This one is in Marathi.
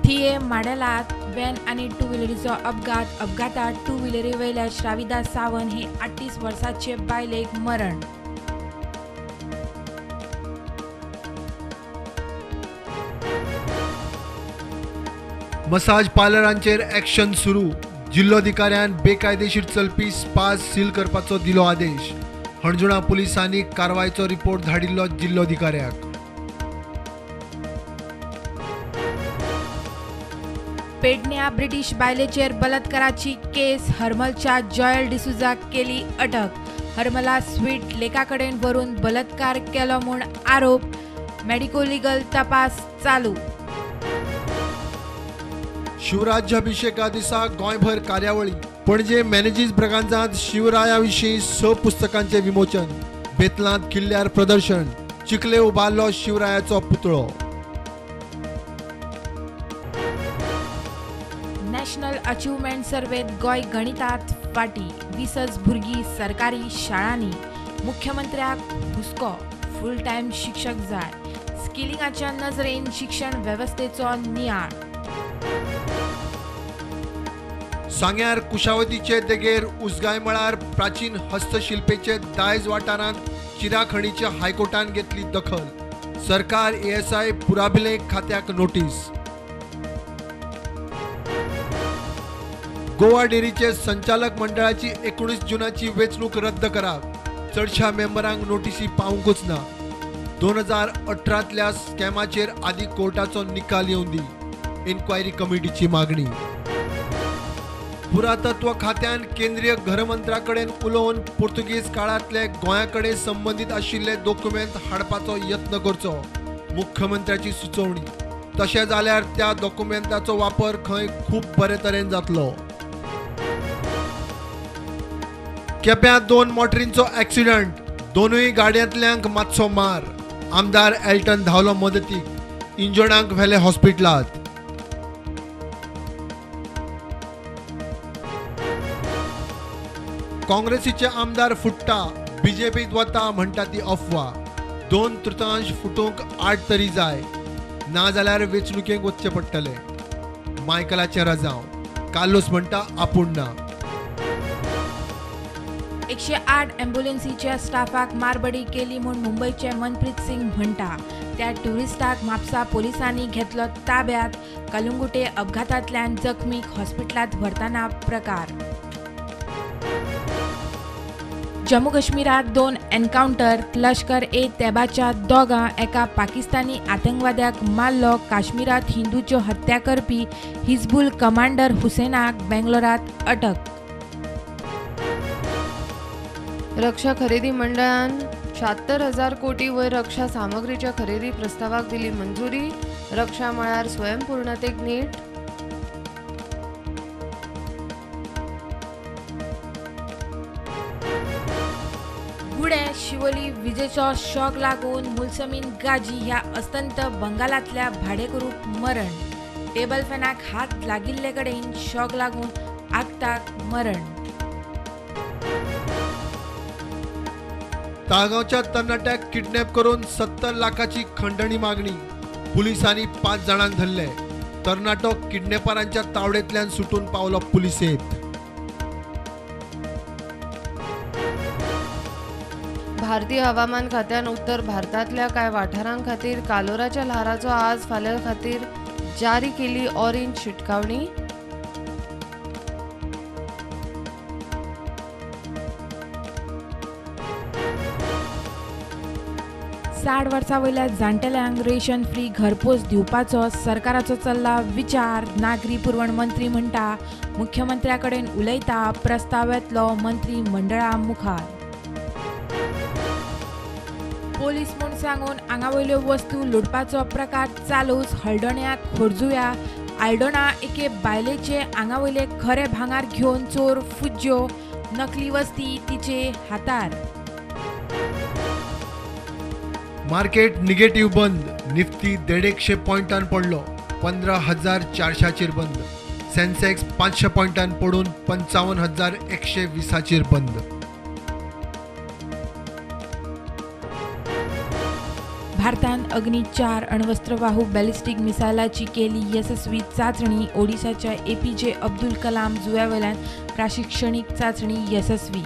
थिये माडेलात व्हॅन आणि टू व्हिलरीचो अपघातात टू व्हिलरी वयल्या श्राविदास सावंत हे 38 वर्साचे बायलेक मरण. मसाज पार्लरांचेर ॲक्शन सुरू. जिल्लोधिकाऱ्यान बेकायदेशीर चलपी स्पाज सील करपाचो दिलो आदेश. हणजुणा पुलिसांनी कारवायचो रिपोर्ट धाडिल्लो जिल्लोधिकाऱ्याक. पेडण्या ब्रिटीश बायलेचेर बलात्काराची केस. हर्मलच्या जॉयल डिसूजाक केली अटक. हर्मला स्वीट लेकाकडेन व्हरून बलात्कार केलो म्हूण आरोप. मेडिको लिगल तपास चालू. शिवराज्याभिषेका दिसा गोंयभर कार्यावळी. पणजे मॅनेजीस ब्रगांजांत शिवराया विशीं 6 पुस्तकांचे विमोचन. बेतलांत किल्ल्यार प्रदर्शन. चिखले उबारलो शिवरायाचो पुतळो. नॅशनल अचिव्हमेंट सर्वेत गोंय गणितात फाटी. 20 भुरगीं सरकारी शाळांनी. मुख्यमंत्र्याक हुस्को. फूल टायम शिक्षक जाय. स्किलिंगाच्या नजरेन शिक्षण वेवस्थेचो नियाळ. सांग्यार कुशावतीचे देगेर उजगाय मळार प्राचीन हस्तशिल्पेचे दायज वाठारांत चिराखणीच्या हायकोर्टान घेतली दखल. सरकार ASI पुराभिलेख खात्याक नोटीस. गोवा डेरीचे संचालक मंडळाची 19 जूनाची वेंचणूक रद्द करा. चडशा मेंबरांक नोटीसी पावूंकूच ना. 2018तल्या स्कॅमाचेर आदी कोर्टाचो निकाल येवन दी. इन्क्वायरी कमिटीची मागणी. पुरातत्व खात्यान केंद्रीय घरमंत्र्या कडेन उलोवन पोर्तुगीज काळांतले गोंया कडेन संबंदीत आशिल्ले डॉक्युमेंट हाडपाचो यत्न करचो. मुख्यमंत्र्याची सुचोवणी. तशें जाल्यार त्या डॉक्युमेंटाचो वापर खंय खूब बरे तरेन जातलो. केप्यां 2 मोटरींचो ॲक्सिडंट. दोनूय गाडयांतल्यांक मातसो मार. आमदार एल्टन धावलो मदतीक. इंजर्डांक व्हेले हॉस्पिटलांत. काँग्रेसीचे आमदार फुट्टा. BJPत वता म्हणटा ती अफवा. 2/3 फुटूंक 8 तरी जाय. ना जाल्यार वेंचणुकेक वचचें पडटलें. मायकलाचें रजाव. कार्लोस म्हणटा आपूण ना. 108 ॲम्ब्युलन्सीच्या स्टाफाक मारबडी केली म्हूण मुंबईचे मनप्रीत सिंग म्हणटा. त्या टुरिस्टाक म्हापसा पोलिसांनी घेतलो ताब्यात. कलंगुटे अपघातांतल्यान जखमीक हॉस्पिटलांत व्हरतना प्रकार. जम्मू काश्मीरात 2 एन्काउंटर. लष्कर-ए-तैबाच्या दोगां एका पाकिस्तानी आतंकवाद्याक मारलो. काश्मीरात हिंदूच्यो हत्या करपी हिजबुल कमांडर हुसेनाक बेंगलोरात अटक. रक्षा खरेदी मंडळान 76,000 कोटी वयर रक्षा सामग्रीच्या खरेदी प्रस्तावाक दिली मंजुरी. रक्षा मळार स्वयंपूर्णतेक नेट. गुडे शिवोली विजेचो शॉक लागून मुलसमीन गाजी ह्या अस्तंत बंगालातल्या भाडेकरूक मरण. टेबल फॅनाक हात लागिल्ले कडेन शॉक लागून आगताक मरण. ताळगांवच्या तरणाट्याक किडनॅप करून 70 लाखाची खंडणी मागणी. पुलिसांनी 5 जाणांक धरले. तरणाटो किडनॅपरांच्या तावडेंतल्यान सुटून पावलो पुलिसेंत. भारतीय हवामान खात्यान उत्तर भारतातल्या कांय वाठारां खातीर कालोराच्या ल्हाराचो आज फाल्यां खातीर जारी केली ऑरेंज शिटकावणी. साठ वर्सां वयल्या जाण्टेल्यांक रेशन फ्री घरपोच दिवपाचो सरकाराचो चल्ला विचार. नागरी पुरवण मंत्री म्हणटा मुख्यमंत्र्या कडेन उलयता. प्रस्ताव येतलो मंत्री मंडळा मुखार. पोलीस म्हूण सांगून आंगावयल्यो वस्तू लुटपाचो प्रकार चालूच. हळदोण्यात खोर्जुया. आयडोणा एके बायलेचे आंगावयले खरे भांगार घेवन चोर फुज्यो. नकली वस्ती तिचे हातार. मार्केट निगेटिव्ह बंद. निफ्टी 150 पॉइंटान पडलो. 15,400 बंद. सेन्सेक्स 500 पॉइंटान पडून 55,120 बंद. भारतान अग्नी 4 अण्वस्त्रवाहू बॅलिस्टिक मिसायलाची केली यशस्वी चाचणी. ओडिसाच्या APJ अब्दुल कलाम जुव्यावयल्यान प्राशिक्षणीक चाचणी यशस्वी.